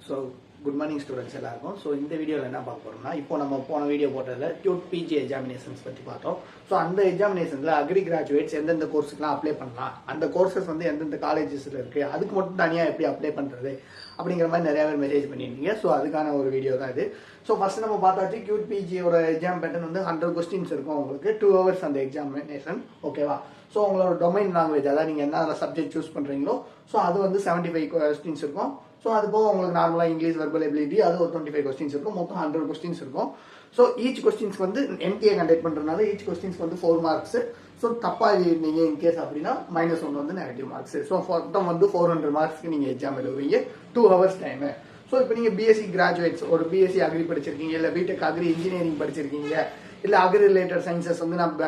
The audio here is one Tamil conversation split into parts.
ஸோ குட் மார்னிங் ஸ்டூடெண்ட்ஸ் எல்லாருக்கும். ஸோ இந்த வீடியோவில் என்ன பார்க்க போகிறோம்னா, இப்போ நம்ம போன வீடியோ போட்டதில் டியூட் பிஜி எக்ஸாமினேஷன்ஸ் பற்றி பார்த்தோம். ஸோ அந்த எக்ஸாமினேஷனில் அக்ரி கிராஜுவேட்ஸ் எந்தெந்த கோர்ஸுக்குலாம் அப்ளை பண்ணலாம், அந்த கோர்சஸ் வந்து எந்தெந்த காலேஜஸில் இருக்குது, அதுக்கு மட்டும் தனியாக எப்படி அப்ளை பண்ணுறது அப்படிங்கிற மாதிரி நிறையா பேர் மெசேஜ் பண்ணியிருந்தீங்க. ஸோ அதுக்கான ஒரு வீடியோ தான் இது. ஸோ ஃபர்ஸ்ட் நம்ம பார்த்தாச்சு, டியூட் பிஜியோட எக்ஸாம் பேட்டர்ன் வந்து 100 கொஸ்டின்ஸ் இருக்கும். உங்களுக்கு 2 hours அந்த எக்ஸாமினேஷன். ஓகேவா? ஸோ உங்களோட டொமைன் லாங்குவேஜ், அதாவது நீங்கள் என்ன சப்ஜெக்ட் சூஸ் பண்ணுறீங்களோ ஸோ அது வந்து 75 கொஸ்டின்ஸ் இருக்கும். ஸோ அது போக உங்களுக்கு நார்மலாக இங்கிலீஷ், வெர்பல் எபிலிட்டி, அது ஒரு 25 கொஸ்டின்ஸ் இருக்கும். மொத்தம் 100 கொஸ்டின்ஸ் இருக்கும். ஸோ ஈச் கொஸ்டின்ஸ்க்கு வந்து என்டிஏ கண்டக்ட் பண்ணுறதுனால ஈச் கொஸ்டின்ஸ்க்கு வந்து 4 மார்க்ஸ். ஸோ தப்பாக நீங்கள் இன்கேஸ் அப்படின்னா -1 வந்து நெகட்டிவ் மார்க்ஸ். ஸோ மொத்தம் வந்து 400 மார்க்ஸ்க்கு நீங்கள் எக்ஸாம் எழுதுவீங்க. 2 hours டைமு. ஸோ இப்போ நீங்கள் பிஎஸ்சி கிராஜுவேட்ஸ், ஒரு பிஎஸ்சி அக்ரி படிச்சிருக்கீங்க, இல்லை பிடெக் அக்ரி இன்ஜினியரிங் படிச்சிருக்கீங்க, இல்லை அக்ரி ரிலேட்டட் சயின்சஸ் வந்து நான்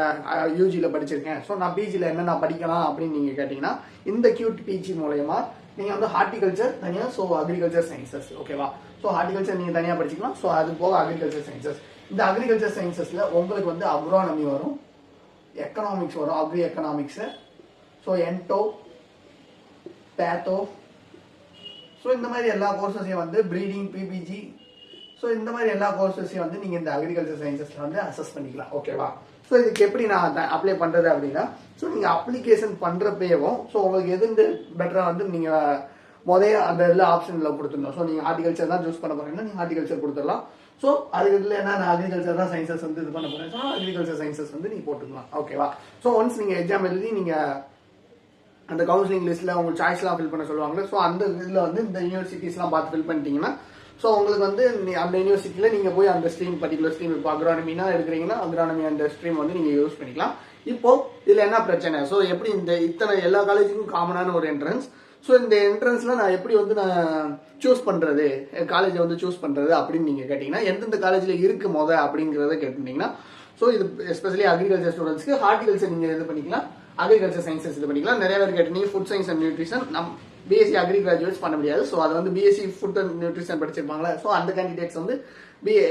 யூஜியில் படிச்சிருக்கேன், ஸோ நான் பிஜியில் என்ன நான் படிக்கலாம் அப்படின்னு நீங்கள் கேட்டிங்கன்னா, இந்த கியூட் பிஜி மூலயமா நீங்கள் வந்து ஹார்டிகல்ச்சர் தனியாக, ஸோ அக்ரிகல்ச்சர் சயின்சஸ். ஓகேவா? ஸோ ஹார்டிகல்ச்சர் நீங்கள் தனியாக படிச்சிக்கலாம். ஸோ அது போக அக்ரிகல்ச்சர் சயின்சஸ். இந்த அக்ரிகல்ச்சர் சயின்சஸில் உங்களுக்கு வந்து அக்ரானமி வரும், எக்கனாமிக்ஸ் வரும், agri economics, so ento, patho, so இந்த மாதிரி எல்லா கோர்சஸையும் வந்து ப்ரீடிங், பிபிஜி, ஸோ இந்த மாதிரி எல்லா கோர்சஸையும் வந்து நீங்கள் இந்த அக்ரிகல்ச்சர் சயின்சஸில் வந்து அசஸ் பண்ணிக்கலாம். ஓகேவா? ஸோ இதுக்கு எப்படி நான் அப்ளை பண்ணுறது அப்படின்னா, ஸோ நீங்கள் அப்ளிகேஷன் பண்ணுறப்பேவும் ஸோ உங்களுக்கு எது பெட்டராக வந்து நீங்கள் முதல்ல அந்த இதில் ஆப்ஷனில் கொடுத்துடணும். ஸோ நீங்கள் ஹார்டிகல்ச்சர் தான் சூஸ் பண்ண போகிறீங்கன்னா நீங்கள் ஹார்டிகல்ச்சர் கொடுத்துடலாம். ஸோ அதுக்கு இதில் என்ன, நான் அக்ரிகல்ச்சர் தான் சயின்சஸ் வந்து இது பண்ண போகிறேன், ஸோ அக்ரிகல்ச்சர் சயின்சஸ் வந்து நீங்கள் போட்டுக்கலாம். ஓகேவா? ஸோ ஒன்ஸ் நீங்கள் எக்ஸாம் எழுதி நீங்கள் அந்த கவுன்சிலிங் லிஸ்ட்டில் உங்கள் சாய்ஸ்லாம் ஃபில் பண்ண சொல்லுவாங்க. ஸோ அந்த இதில் வந்து இந்த யூனிவர்சிட்டிஸ்லாம் பார்த்து ஃபில் பண்ணிட்டீங்கன்னா ஸோ உங்களுக்கு வந்து அந்த யூனிவர்சிட்டியில் நீங்கள் போய் அந்த ஸ்ட்ரீம், பர்டிகுலர் ஸ்ட்ரீம், இப்போ அக்ரானமினா எடுக்கிறீங்கன்னா அக்ரானமி அந்த ஸ்ட்ரீம் வந்து நீங்கள் யூஸ் பண்ணிக்கலாம். இப்போ இதில் என்ன பிரச்சனை, ஸோ எப்படி இந்த இத்தனை எல்லா காலேஜுக்கும் காமனான ஒரு என்ட்ரன்ஸ், ஸோ இந்த என்ட்ரன்ஸில் நான் எப்படி வந்து நான் சூஸ் பண்ணுறது, காலேஜை வந்து சூஸ் பண்ணுறது அப்படின்னு நீங்கள் கேட்டிங்கன்னா, எந்தெந்த காலேஜில் இருக்குது அப்படிங்கிறத கேட்டிருந்தீங்கன்னா, ஸோ இது எஸ்பெஷலி அக்ரிகல்ச்சர் ஸ்டூடெண்ட்ஸ்க்கு ஹார்டிகல்ச்சர் நீங்கள் இது பண்ணிக்கலாம், அக்ரிகல்ச்சர் சயின்சஸ் இது பண்ணிக்கலாம். நிறைய பேர் கேட்டீங்க food science and nutrition, BSc agri graduates பண்ண முடியாது. ஸோ அது வந்து பிஎஸ்சி ஃபுட் அண்ட் நியூட்ரிஷன் படிச்சிருப்பாங்களா, ஸோ அந்த கேண்டிடேட்ஸ் வந்து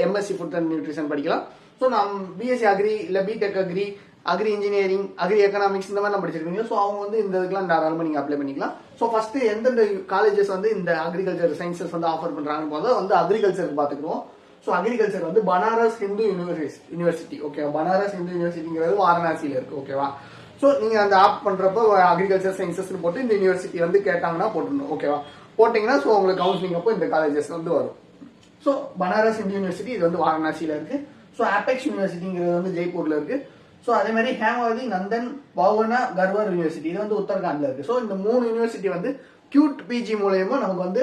எம்எஸ்சி ஃபுட் அண்ட் நியூட்ரிஷன் படிக்கலாம். ஸோ நம்ம பிஎஸ்சி அக்ரி இல்லை BTech agri, agri engineering, agri economics இந்த மாதிரி படிச்சிருக்கீங்க. ஸோ அவங்க வந்து இந்த இதுக்கெல்லாம் தாராளமாக நீங்கள் அப்ளை பண்ணிக்கலாம். ஸோ ஃபர்ஸ்ட் எந்தெந்த காலேஜஸ் வந்து இந்த அக்ரிகல்ச்சர் சயின்சஸ் வந்து ஆஃபர் பண்ணுறாங்க போது வந்து அக்ரிகல்ச்சருக்கு பார்த்துக்குவோம். ஸோ அக்ரிகல்ச்சர் வந்து பனாரஸ் ஹிந்து யூனிவர்சிட்டி. ஓகே, பனாரஸ் ஹிந்து யூனிவர்சிட்டிங்கிறது வாரணாசியில் இருக்கு. ஓகேவா? ஸோ நீங்கள் அந்த ஆப் பண்ணுறப்போ அக்ரிகல்ச்சர் சயின்சஸ்னு போட்டு இந்த யூனிவர்சிட்டி வந்து கேட்டாங்கன்னா போட்டுடணும். ஓகேவா? போட்டிங்கன்னா ஸோ உங்களுக்கு கவுன்சிலிங் அப்போ இந்த காலேஜஸ் வந்து வரும். ஸோ பனாரஸ் ஹிந்து யூனிவர்சிட்டி இது வந்து வாரணாசியில் இருக்கு. ஸோ ஆபெக்ஸ் யூனிவர்சிட்டிங்கிறது வந்து ஜெய்ப்பூரில் இருக்கு. ஸோ அதே மாதிரி ஹேமாவதி, நந்தன், பவனா, கர்வர் யூனிவர்சிட்டி இது வந்து உத்தரகாண்டில் இருக்கு. ஸோ இந்த 3 யூனிவர்சிட்டி வந்து கியூட் பிஜி மூலயமா நமக்கு வந்து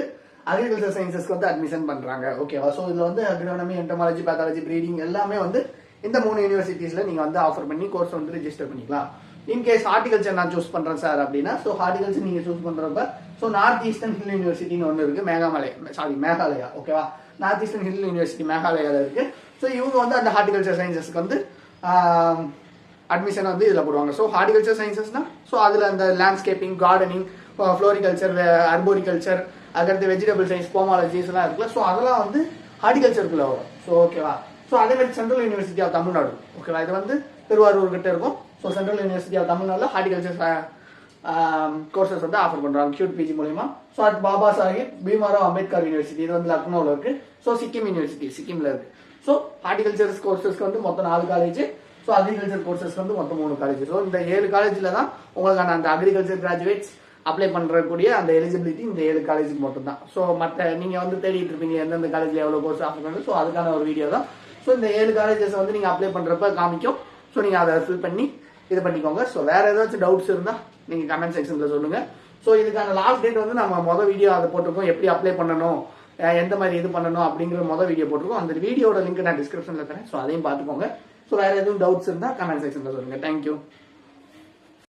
அக்ரிகல்ச்சர் சயின்சஸ்க்கு வந்து அட்மிஷன் பண்றாங்க. ஓகேவா? ஸோ இதுல வந்து அக்ரானமி, என்டமாலஜி, பேத்தாலஜி, ப்ரீடிங் எல்லாமே வந்து இந்த 3 யூனிவர்சிட்டிஸ்ல நீங்க வந்து ஆஃபர் பண்ணி கோர்ஸ் வந்து ரெஜிஸ்டர் பண்ணிக்கலாம். இன்கேஸ் ஹார்டிகல்ச்சர் நான் சூஸ் பண்றேன் சார் அப்படின்னா, ஸோ ஹார்டிகல்ச்சர் நீங்க சூஸ் பண்றப்ப ஸோ நார்த் ஈஸ்டர்ன் ஹில் யூனிவர்சிட்டின்னு ஒன்று இருக்கு, மேகாலயா. ஓகேவா? நார்த் ஈஸ்டர்ன் ஹில் யூனிவர்சிட்டி மேகாலயால இருக்கு. ஸோ இவங்க வந்து அந்த ஹார்டிகல்ச்சர் சயின்சஸ்க்கு வந்து அட்மிஷன் வந்து இதில் போடுவாங்க. ஸோ ஹார்டிகல்ச்சர் சயின்சஸ்னா ஸோ அதில் அந்த லேண்ட்ஸ்கேப்பிங், கார்டனிங், ஃப்ளோரிகல்ச்சர், அர்போரிகல்ச்சர், அதுக்கடுத்து வெஜிடபிள் சயின்ஸ், போமாலஜிஸ் எல்லாம் இருக்குல்ல, ஸோ அதெல்லாம் வந்து ஹார்டிகல்ச்சருக்குள்ள வரும். ஸோ ஓகேவா? ஸோ அதே மாதிரி சென்ட்ரல் யூனிவர்சிட்டி ஆஃப் தமிழ்நாடு. ஓகேவா? இது வந்து திருவாரூர் கிட்ட இருக்கும். ஸோ சென்ட்ரல் யூனிவர்சிட்டி ஆஃப் தமிழ்நாட்டில் ஹார்டிகல்ச்சர் கோர்சஸ் வந்து ஆஃபர் பண்ணுறாங்க கியூட் பிஜி மூலமா. ஸோ அது பாபா சாஹிப் பீமாராவ் அம்பேத்கர் யூனிவர்சிட்டி இது வந்து லக்னோவில் இருக்கு. ஸோ சிக்கிம் யூனிவர்சிட்டி சிக்கிம்ல இருக்கு. ஸோ ஹார்டிகல்ச்சர் கோர்சஸ்க்கு வந்து மொத்தம் 4 காலேஜ். ஸோ அக்ரிகல்ச்சர் கோர்சஸ்க்கு வந்து மொத்தம் 3 காலேஜ். ஸோ இந்த 7 காலேஜில் தான் உங்களுக்கான அந்த அக்ரிகல்ச்சர் கிராஜுவேட்ஸ் அப்ளை பண்றக்கூடிய அந்த எலிஜிபிலிட்டி இந்த 7 காலேஜுக்கு மட்டும் தான். ஸோ மற்ற நீங்க வந்து தேடிட்டு இருப்பீங்க எந்தெந்த காலேஜ்ல எவ்வளவு கோர்ஸ் ஆஃபர் பண்ணுறது, ஸோ அதுக்கான ஒரு வீடியோ தான். ஸோ இந்த 7 காலேஜஸ் வந்து நீங்க அப்ளை பண்றப்ப காமிக்கும். ஸோ நீங்க அதை ஃபில் பண்ணி இது பண்ணிக்கோங்க. ஸோ வேற ஏதாச்சும் டவுட்ஸ் இருந்தா நீங்க கமெண்ட் செக்ஷன்ல சொல்லுங்க. ஸோ இதுக்கான லாஸ்ட் டேட் வந்து நம்ம மொதல் வீடியோ அதை போட்டிருக்கோம், எப்படி அப்ளை பண்ணணும், எந்த மாதிரி இது பண்ணணும் அப்படிங்கிற மொதல் வீடியோ போட்டிருக்கோம். அந்த வீடியோட லிங்க் நான் டிஸ்கிரிப்ஷன்ல தரேன். ஸோ அதையும் பார்த்துக்கோங்க. ஸோ வேற எதுவும் டவுட்ஸ் இருந்தா கமெண்ட் செக்ஷன்ல சொல்லுங்க. தேங்க்யூ.